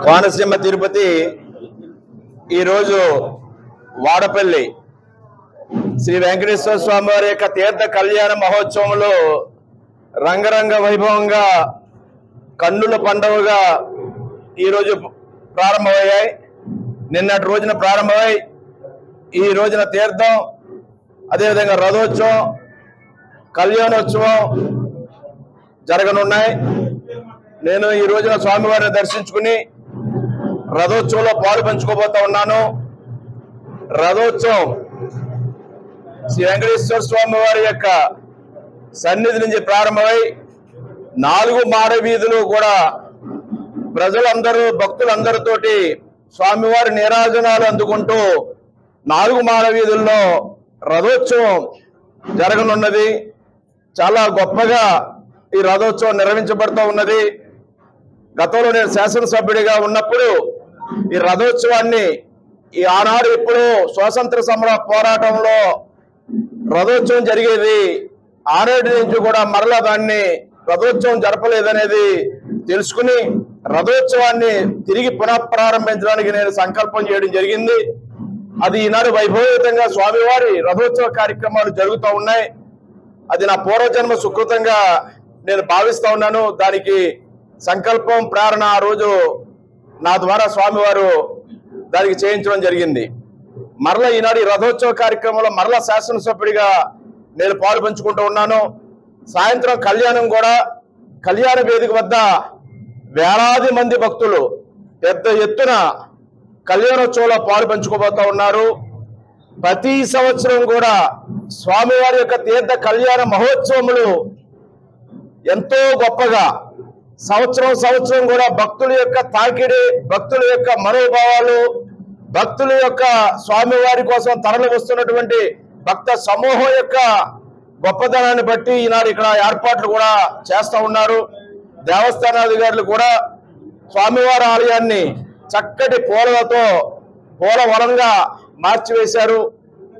కోనసీమ తిరుపతి ఈరోజు వాడపల్లి శ్రీ వెంకటేశ్వర స్వామి వారి యొక్క తీర్థ కళ్యాణ మహోత్సవంలో రంగరంగ వైభవంగా కన్నుల పండుగగా ఈరోజు ప్రారంభమయ్యాయి. నిన్నటి రోజున ప్రారంభమై ఈ రోజున తీర్థం, అదేవిధంగా రథోత్సవం, కళ్యాణోత్సవం జరగనున్నాయి. నేను ఈ రోజున స్వామివారిని దర్శించుకుని రథోత్సవంలో పాలు పంచుకోబోతా ఉన్నాను. రథోత్సవం శ్రీ వెంకటేశ్వర స్వామి వారి యొక్క సన్నిధి నుంచి ప్రారంభమై 4 మాడ వీధులు కూడా ప్రజలందరూ భక్తులందరితోటి స్వామివారి నీరాజనాలు అందుకుంటూ 4 మాడ వీధుల్లో రథోత్సవం జరగనున్నది. చాలా గొప్పగా ఈ రథోత్సవం నిర్వహించబడుతూ ఉన్నది. గతంలో నేను శాసనసభ్యుడిగా ఉన్నప్పుడు ఈ రథోత్సవాన్ని ఆనాడు ఇప్పుడు స్వాతంత్ర సమర పోరాటంలో రథోత్సవం జరిగేది, ఆనాటి నుంచి కూడా మరలా దాన్ని రథోత్సవం జరపలేదనేది తెలుసుకుని రథోత్సవాన్ని తిరిగి పునఃప్రారంభించడానికి నేను సంకల్పం చేయడం జరిగింది. అది ఈనాడు వైభవయుతంగా స్వామివారి రథోత్సవ కార్యక్రమాలు జరుగుతూ ఉన్నాయి. అది నా పూర్వజన్మ సుకృతంగా నేను భావిస్తూ ఉన్నాను. దానికి సంకల్పం ప్రేరణ ఆ రోజు నా ద్వారా స్వామివారు దానికి చేయించడం జరిగింది. మరలా ఈనాడు ఈ రథోత్సవ కార్యక్రమంలో మరలా శాసనసభ్యుడిగా నేను పాలు పంచుకుంటూ ఉన్నాను. సాయంత్రం కళ్యాణం కూడా, కళ్యాణ వేదిక వద్ద వేలాది మంది భక్తులు పెద్ద ఎత్తున కళ్యాణోత్సవంలో పాలు పంచుకోబోతా ఉన్నారు. ప్రతి సంవత్సరం కూడా స్వామివారి యొక్క తీర్థ కళ్యాణ మహోత్సవములు ఎంతో గొప్పగా సంవత్సరం కూడా భక్తుల యొక్క తాకిడి, భక్తుల యొక్క మనోభావాలు, భక్తుల యొక్క స్వామివారి కోసం తరలి వస్తున్నటువంటి భక్త సమూహం యొక్క గొప్పతనాన్ని బట్టి ఈనాడు ఇక్కడ ఏర్పాట్లు కూడా చేస్తూ ఉన్నారు. దేవస్థానాధికారులు కూడా స్వామివారి ఆలయాన్ని చక్కటి పూలతో పూలవనంగా మార్చివేశారు.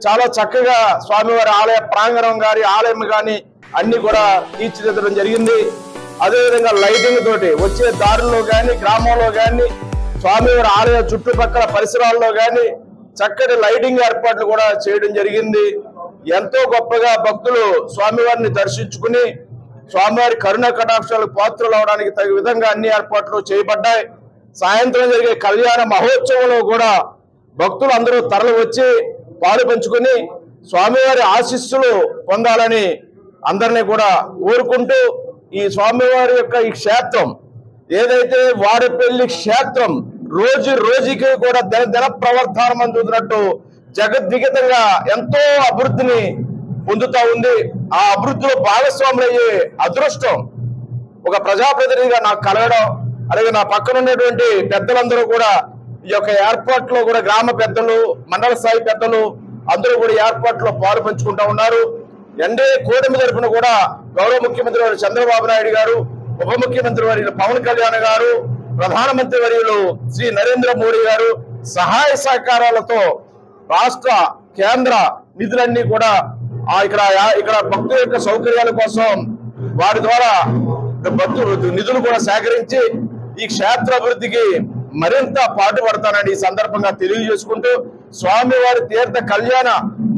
చాలా చక్కగా స్వామివారి ఆలయ ప్రాంగణం కానీ ఆలయం కానీ అన్ని కూడా తీర్చిదిద్దడం జరిగింది. అదేవిధంగా లైటింగ్ తోటి వచ్చే దారుల్లో కానీ గ్రామంలో కానీ స్వామివారి ఆలయ చుట్టుపక్కల పరిసరాల్లో కానీ చక్కటి లైటింగ్ ఏర్పాట్లు కూడా చేయడం జరిగింది. ఎంతో గొప్పగా భక్తులు స్వామివారిని దర్శించుకుని స్వామివారి కరుణ కటాక్షాలకు పాత్రలు అవడానికి తగిన విధంగా అన్ని ఏర్పాట్లు చేయబడ్డాయి. సాయంత్రం జరిగే కళ్యాణ మహోత్సవంలో కూడా భక్తులు అందరూ తరలి వచ్చి పాలు పంచుకుని స్వామివారి ఆశీస్సులు పొందాలని అందరినీ కూడా కోరుకుంటూ, ఈ స్వామివారి యొక్క ఈ క్షేత్రం ఏదైతే వాడపల్లి క్షేత్రం రోజు రోజుకి కూడా దిన ప్రవర్తనం అందుతున్నట్టు జగద్విగతంగా ఎంతో అభివృద్ధిని పొందుతా ఉంది. ఆ అభివృద్ధిలో భాగస్వాములయ్యే అదృష్టం ఒక ప్రజాప్రతినిధిగా నాకు కలగడం, అలాగే నా పక్కన ఉన్నటువంటి పెద్దలందరూ కూడా ఈ యొక్క ఏర్పాట్లో కూడా గ్రామ పెద్దలు, మండల స్థాయి పెద్దలు అందరూ కూడా ఏర్పాట్లో పాలు పంచుకుంటా ఉన్నారు. ఎన్డీఏ కూటమి తరఫున కూడా గౌరవ ముఖ్యమంత్రి వారు చంద్రబాబు నాయుడు గారు, ఉప ముఖ్యమంత్రి వర్యులు పవన్ కళ్యాణ్ గారు, ప్రధానమంత్రి వర్యులు శ్రీ నరేంద్ర మోడీ గారు సహాయ సహకారాలతో రాష్ట్ర కేంద్ర నిధులన్నీ కూడా ఇక్కడ భక్తుల యొక్క సౌకర్యాల కోసం వారి ద్వారా నిధులు కూడా సేకరించి ఈ క్షేత్ర అభివృద్ధికి మరింత పాటుపడతానని ఈ సందర్భంగా తెలియజేసుకుంటూ స్వామివారి తీర్థ కళ్యాణ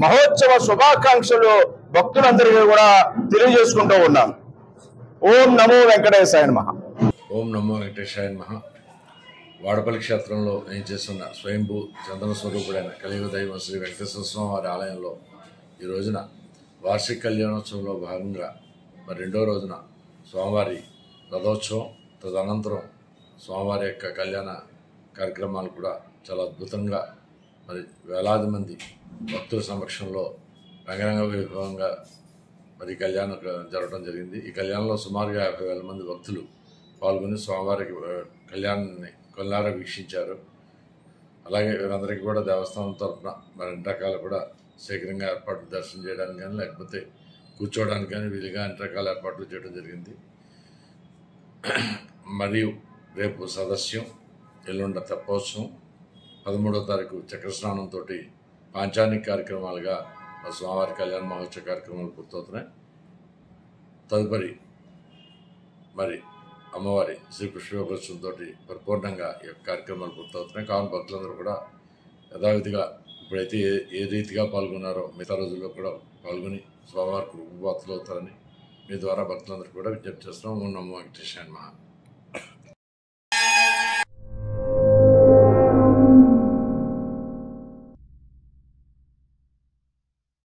మహోత్సవ శుభాకాంక్షలు భక్తులందరికీ కూడా తెలియజేసుకుంటూ ఉన్నాం. ఓం నమో వెంకటేశాయ నమః. ఓం నమో వెంకటేశాయ నమః. వాడపల్లి క్షేత్రంలో ఏం చేస్తున్న స్వయంభూ చందన స్వరూపుడైన కలియుగ దైవం శ్రీ వెంకటేశ్వర స్వామి వారి ఆలయంలో ఈ రోజున వార్షిక కళ్యాణోత్సవంలో భాగంగా మరి 2వ రోజున స్వామివారి రథోత్సవం, తదనంతరం స్వామివారి యొక్క కళ్యాణ కార్యక్రమాలు కూడా చాలా అద్భుతంగా మరి వేలాది మంది భక్తుల సమక్షంలో రంగరంగ వైభవంగా మరి కళ్యాణం జరగడం జరిగింది. ఈ కళ్యాణంలో సుమారుగా 50,000 మంది భక్తులు పాల్గొని స్వామివారికి కళ్యాణాన్ని కొల్లారా వీక్షించారు. అలాగే వీరందరికీ కూడా దేవస్థానం తరఫున మరి 2 రకాలు కూడా శీఘ్రంగా ఏర్పాట్లు దర్శనం చేయడానికి కానీ లేకపోతే కూర్చోవడానికి కానీ వీలుగా 2 రకాల ఏర్పాట్లు చేయడం జరిగింది. మరియు రేపు సదస్యం, ఎల్లుండ తెప్పోత్సవం, 13వ తారీఖు చక్రస్నానంతో పాంచానిక కార్యక్రమాలుగా స్వామివారి కళ్యాణ మహోత్సవ కార్యక్రమాలు పూర్తవుతున్నాయి. తదుపరి మరి అమ్మవారి శ్రీ పుష్పవృక్షంతో పరిపూర్ణంగా ఈ యొక్క కార్యక్రమాలు పూర్తవుతున్నాయి. కావున భక్తులందరూ కూడా యథావిధిగా ఇప్పుడైతే ఏ రీతిగా పాల్గొన్నారో మిగతా రోజుల్లో కూడా పాల్గొని స్వామివారికి ఉపవాతులు అవుతారని మీ ద్వారా భక్తులందరూ కూడా విజ్ఞప్తి చేస్తున్నాం. ఓం నమో వెంకటేశాయ నమః.